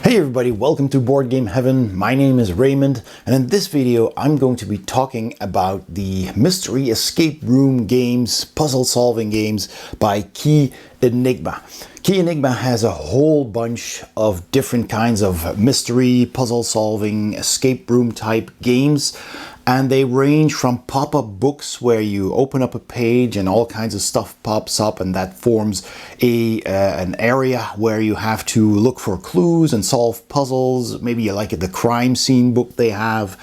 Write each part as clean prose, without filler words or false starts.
Hey everybody, welcome to Board Game Heaven. My name is Raymond, and in this video I'm going to be talking about the mystery escape room games, puzzle solving games by Key Enigma. Key Enigma has a whole bunch of different kinds of mystery, puzzle solving, escape room type games. And they range from pop-up books where you open up a page and all kinds of stuff pops up, and that forms an area where you have to look for clues and solve puzzles. Maybe like the crime scene book they have,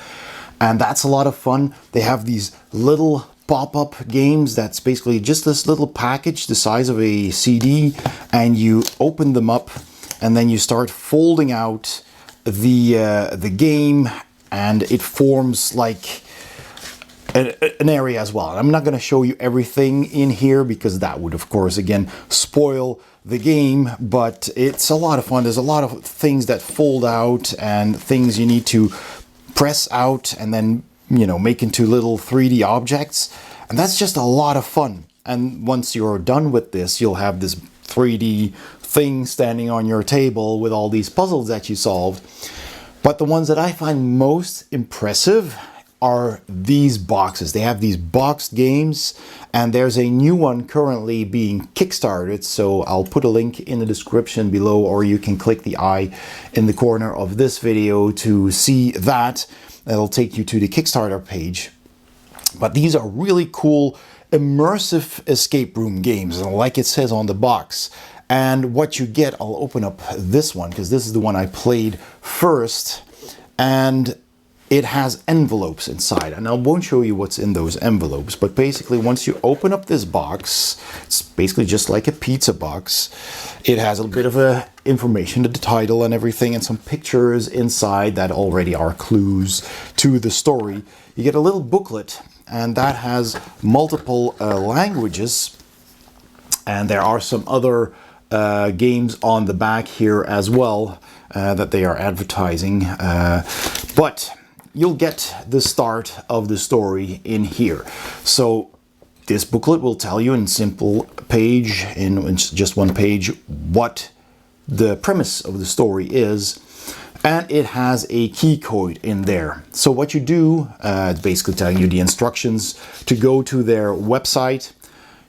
and that's a lot of fun. They have these little pop-up games that's basically just this little package the size of a CD, and you open them up and then you start folding out the game, and it forms like an area as well. I'm not going to show you everything in here because that would of course again spoil the game, but it's a lot of fun. There's a lot of things that fold out and things you need to press out and then, you know, make into little 3D objects, and that's just a lot of fun. And once you're done with this, you'll have this 3D thing standing on your table with all these puzzles that you solved. But the ones that I find most impressive are these boxes. They have these boxed games, and there's a new one currently being kickstarted, so I'll put a link in the description below, or you can click the eye in the corner of this video to see that. That'll take you to the Kickstarter page. But these are really cool immersive escape room games, like it says on the box. And what you get, I'll open up this one because this is the one I played first, and it has envelopes inside, and I won't show you what's in those envelopes, but basically once you open up this box, it's basically just like a pizza box. It has a bit of information, the title and everything, and some pictures inside that already are clues to the story. You get a little booklet, and that has multiple languages, and there are some other games on the back here as well that they are advertising, but you'll get the start of the story in here. So this booklet will tell you in simple page, in just one page, what the premise of the story is, and it has a key code in there. So what you do, it's basically telling you the instructions to go to their website.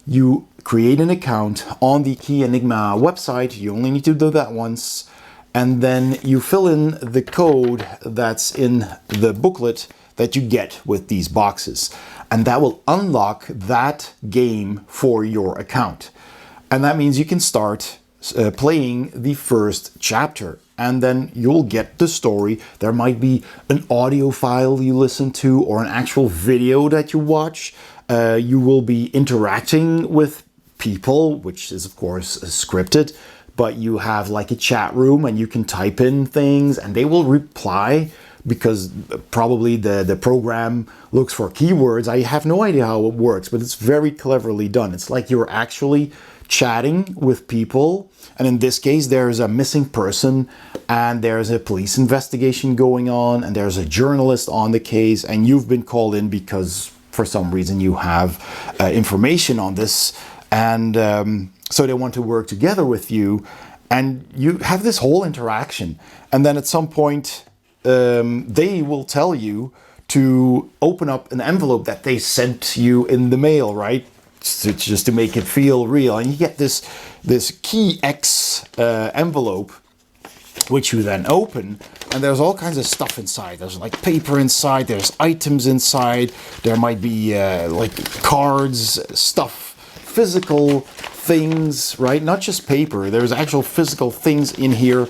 You create an account on the Key Enigma website. You only need to do that once. And then you fill in the code that's in the booklet that you get with these boxes. And that will unlock that game for your account. And that means you can start playing the first chapter. And then you'll get the story. There might be an audio file you listen to or an actual video that you watch. You will be interacting with people, which is of course scripted. But you have like a chat room and you can type in things and they will reply because probably the program looks for keywords. I have no idea how it works, but it's very cleverly done. It's like you're actually chatting with people. And in this case, there's a missing person and there's a police investigation going on and there's a journalist on the case, and you've been called in because for some reason you have information on this. And so they want to work together with you, and you have this whole interaction. And then at some point, they will tell you to open up an envelope that they sent you in the mail, right? Just to make it feel real. And you get this Key X envelope, which you then open, and there's all kinds of stuff inside. There's like paper inside, there's items inside, there might be like cards, stuff, physical things, right? Not just paper, there's actual physical things in here,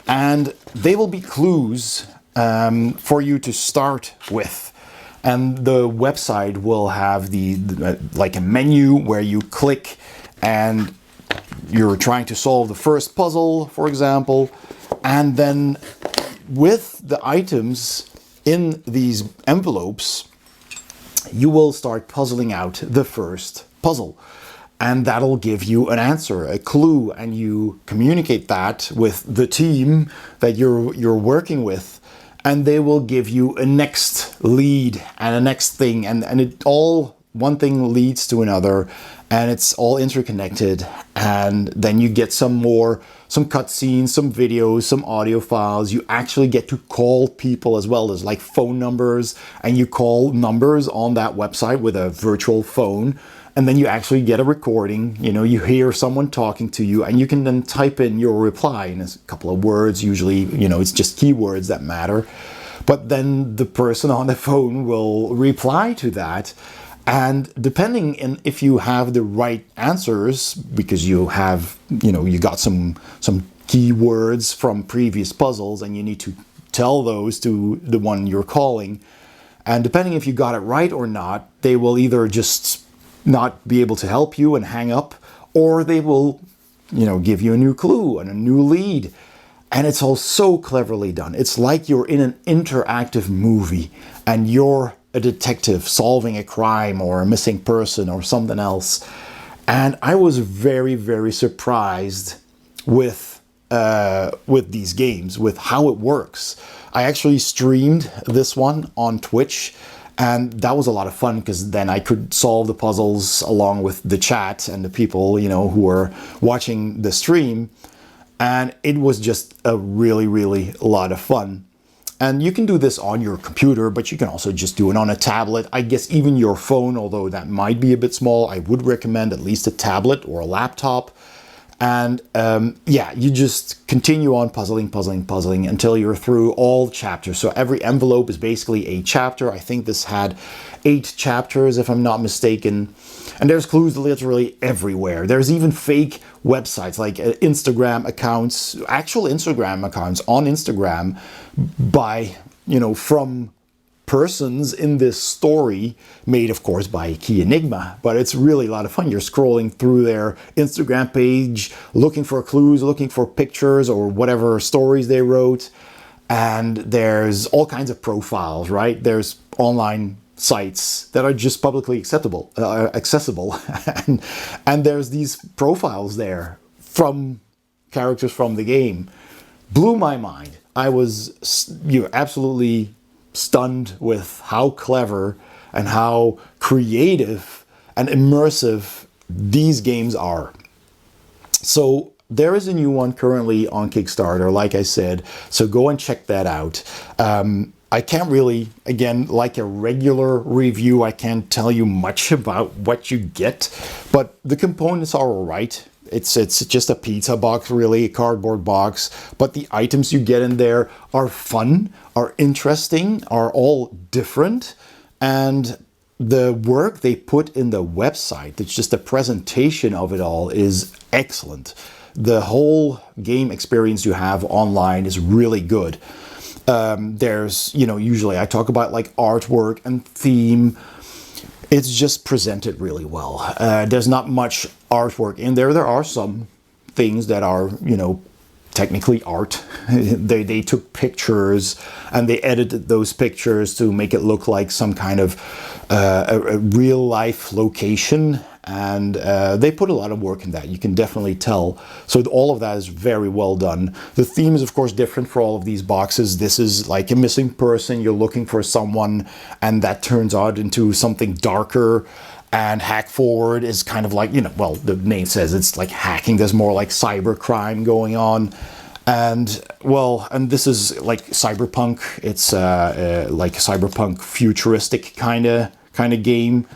and they will be clues for you to start with. And the website will have like a menu where you click and you're trying to solve the first puzzle, for example, and then with the items in these envelopes, you will start puzzling out the first puzzle. And that'll give you an answer, a clue, and you communicate that with the team that you're working with, and they will give you a next lead and a next thing, and it all one thing leads to another, and it's all interconnected. And then you get some cutscenes, some videos, some audio files. You actually get to call people as well. There's like phone numbers, and you call numbers on that website with a virtual phone. And then you actually get a recording, you hear someone talking to you, and you can then type in your reply in a couple of words. Usually, it's just keywords that matter. But then the person on the phone will reply to that. And depending on if you have the right answers, because you have, you got some keywords from previous puzzles, and you need to tell those to the one you're calling. And depending if you got it right or not, they will either just not be able to help you and hang up, or they will, give you a new clue and a new lead. And it's all so cleverly done. It's like you're in an interactive movie and you're a detective solving a crime or a missing person or something else. And I was very, very surprised with these games, with how it works. I actually streamed this one on Twitch, and that was a lot of fun because then I could solve the puzzles along with the chat and the people, who were watching the stream. And it was just a really, really lot of fun. And you can do this on your computer, but you can also just do it on a tablet. I guess even your phone, although that might be a bit small, I would recommend at least a tablet or a laptop. And yeah, you just continue on puzzling until you're through all chapters. So every envelope is basically a chapter. I think this had 8 chapters, if I'm not mistaken. And there's clues literally everywhere. There's even fake websites like Instagram accounts, actual Instagram accounts on Instagram by, from persons in this story, made of course by Key Enigma. But it's really a lot of fun. You're scrolling through their Instagram page, looking for clues, looking for pictures or whatever stories they wrote. And there's all kinds of profiles, right? There's online sites that are just publicly accessible. And there's these profiles there from characters from the game. Blew my mind. I was absolutely stunned with how clever and how creative and immersive these games are. So there is a new one currently on Kickstarter, like I said, so go and check that out. I can't really, again, like a regular review, I can't tell you much about what you get, but the components are all right. It's just a pizza box, really, a cardboard box, but the items you get in there are fun, are interesting, are all different, and the work they put in the website, it's just the presentation of it all is excellent. The whole game experience you have online is really good. There's, usually I talk about like artwork and theme. It's just presented really well. There's not much artwork in there. There are some things that are, technically art. They took pictures and they edited those pictures to make it look like some kind of a real life location. And they put a lot of work in that. You can definitely tell. So all of that is very well done. The theme is, of course, different for all of these boxes. This is like a missing person. You're looking for someone, and that turns out into something darker. And Hack Forward is kind of like, well, the name says it's like hacking. There's more like cyber crime going on. And well, and this is like cyberpunk. It's like a cyberpunk futuristic kind of game.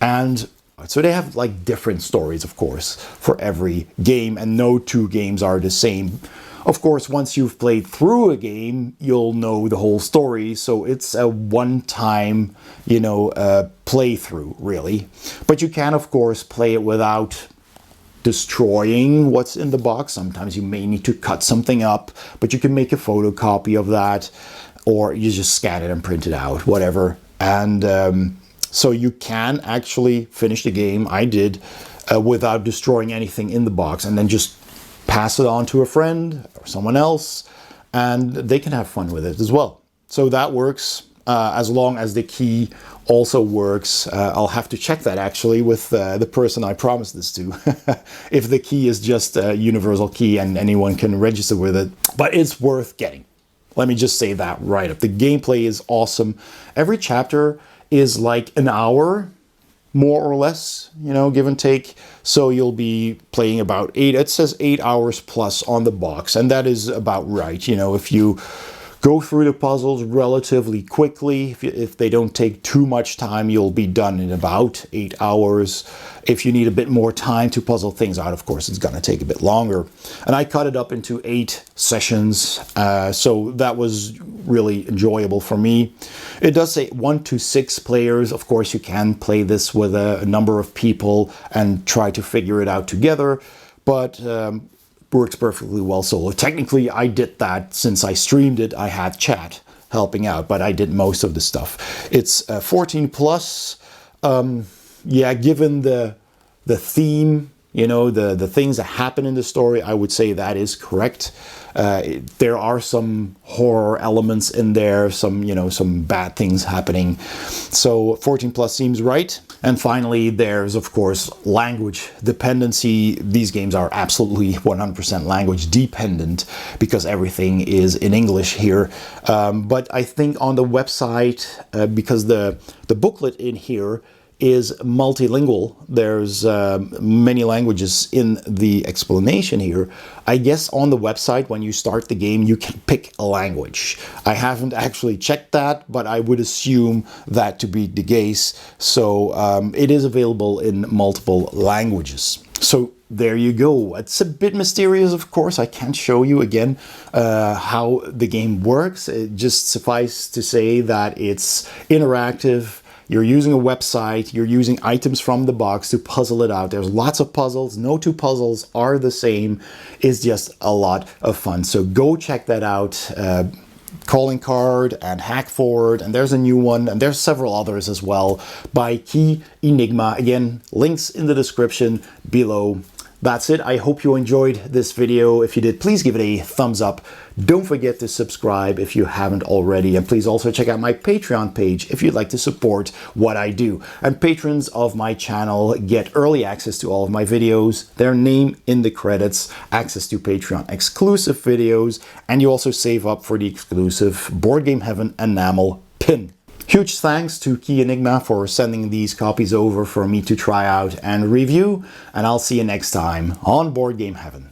And so they have like different stories, of course, for every game, and no 2 games are the same. Of course, once you've played through a game, you'll know the whole story. So it's a one-time, playthrough, really. But you can, of course, play it without destroying what's in the box. Sometimes you may need to cut something up, but you can make a photocopy of that, or you just scan it and print it out, whatever. And so you can actually finish the game. I did without destroying anything in the box, and then just pass it on to a friend or someone else, and they can have fun with it as well. So that works as long as the key also works. I'll have to check that actually with the person I promised this to, if the key is just a universal key and anyone can register with it. But it's worth getting. Let me just say that right up. The gameplay is awesome. Every chapter is like an hour, more or less, you know, give and take. So you'll be playing about 8, it says 8 hours plus on the box, and that is about right. You know, if you go through the puzzles relatively quickly, if they don't take too much time, you'll be done in about 8 hours. If you need a bit more time to puzzle things out, of course, it's going to take a bit longer. And I cut it up into 8 sessions, so that was really enjoyable for me. It does say 1 to 6 players. Of course, you can play this with a number of people and try to figure it out together, but works perfectly well solo. Technically, I did that since I streamed it. I had chat helping out, but I did most of the stuff. It's 14 plus. Yeah, given the theme, you know, the things that happen in the story, I would say that is correct. There are some horror elements in there, some, you know, some bad things happening. So 14 plus seems right. And finally, there's, of course, language dependency. These games are absolutely 100% language dependent because everything is in English here. But I think on the website, because the booklet in here is multilingual, there's many languages in the explanation here. I guess on the website, when you start the game, you can pick a language. I haven't actually checked that, but I would assume that to be the case. So it is available in multiple languages. So there you go. It's a bit mysterious, of course. I can't show you again how the game works. It just suffice to say that it's interactive. You're using a website, you're using items from the box to puzzle it out. There's lots of puzzles. No two puzzles are the same. It's just a lot of fun. So go check that out. Calling Card and Hack Forward, and there's a new one, and there's several others as well by Key Enigma. Again, links in the description below. That's it. I hope you enjoyed this video. If you did, please give it a thumbs up. Don't forget to subscribe if you haven't already. And please also check out my Patreon page if you'd like to support what I do. And patrons of my channel get early access to all of my videos, their name in the credits, access to Patreon exclusive videos, and you also save up for the exclusive Board Game Heaven enamel pin. Huge thanks to Key Enigma for sending these copies over for me to try out and review, and I'll see you next time on Board Game Heaven.